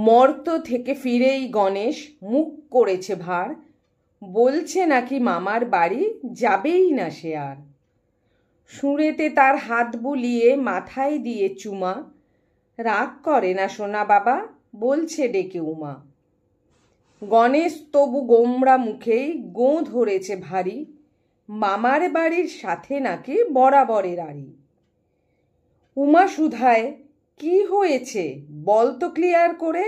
মর্ত থেকে ফিরেই গণেশ মুখ করেছে ভার, বলছে নাকি মামার বাড়ি যাবেই না সে আর। সুরেতে তার হাত বুলিয়ে মাথায় দিয়ে চুমা, রাগ করে না সোনা বাবা, বলছে ডেকে উমা। গণেশ তবু গোমড়া মুখেই গোঁ ধরেছে ভারী, মামার বাড়ির সাথে নাকি বরাবরের আড়ি। উমা শুধায়, কি হয়েছে বল তো ক্লিয়ার করে,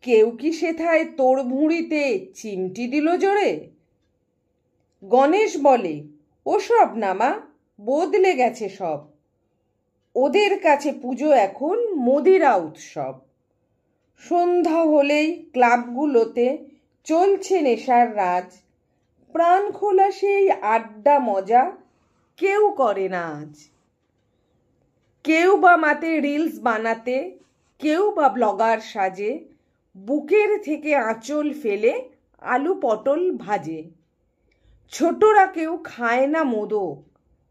কেউ কি সেথায় তোর ভুঁড়িতে চিমটি দিল জোরে? গণেশ বলে, ওসব না মা, বদলে গেছে সব, ওদের কাছে পুজো এখন মদিরা উৎসব। সন্ধ্যা হলেই ক্লাবগুলোতে চলছে নেশার রাজ, প্রাণ খোলা সেই আড্ডা মজা কেউ করে না আজ। কেউ বা মাতে রিলস বানাতে, কেউ বা ব্লগার সাজে, বুকের থেকে আঁচল ফেলে আলু পটল ভাজে। ছোটরা কেউ খায় না মোদক,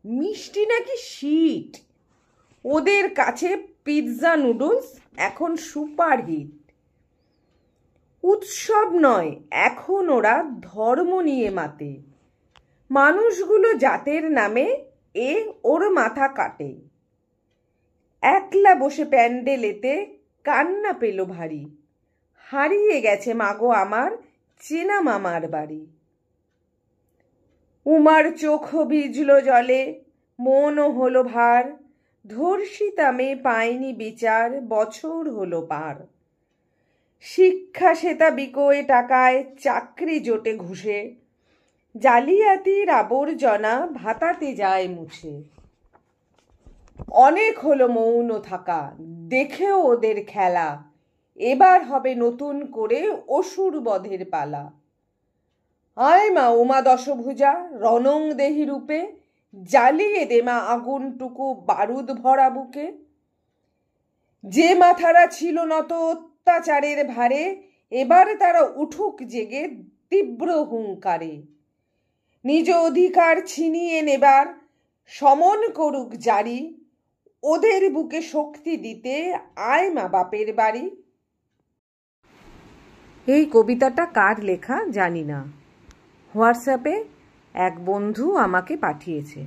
মিষ্টি নাকি শীত, ওদের কাছে পিৎজা নুডলস এখন সুপারহিট। উৎসব নয় এখন ওরা ধর্ম নিয়ে মাতে, মানুষগুলো জাতের নামে ওর মাথা কাটে। একলা বসে প্যান্ডেলেতে কান্না পেল ভারী, হারিয়ে গেছে মাগো আমার চেনা মামার বাড়ি। উমার চোখ ভিজল জলে, মনও হলো ভার, ধর্ষিতা মেয়ে পায়নি বিচার, বছর হলো পার। শিক্ষা সেতা বিকোয় টাকায়, চাকরি জোটে ঘুষে, জালিয়াতির আবর্জনা ভাতাতে যায় মুছে। অনেক হলো মৌন থাকা, দেখেও ওদের খেলা, এবার হবে নতুন করে অসুর বধের পালা। আয় মা উমা দশভুজা রণং দেহি রূপে, জ্বালিয়ে দে মা আগুনটুকু বারুদ ভরা বুকে। যে মাথারা ছিল নত অত্যাচারের ভারে, এবার তারা উঠুক জেগে তীব্র হুঙ্কারে। নিজ অধিকার ছিনিয়ে নেবার সমন করুক জারি, ওদের বুকে শক্তি দিতে আয় মা বাপের বাড়ি। এই কবিতাটা কার লেখা জানি না, হোয়াটসঅ্যাপে এক বন্ধু আমাকে পাঠিয়েছে।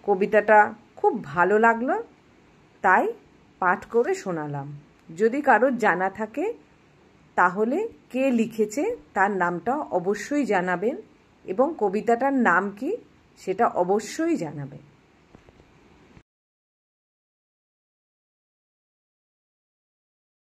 কবিতাটা খুব ভালো লাগলো, তাই পাঠ করে শোনালাম। যদি কারোর জানা থাকে তাহলে কে লিখেছে তার নামটা অবশ্যই জানাবেন, এবং কবিতাটার নাম কি সেটা অবশ্যই জানাবেন।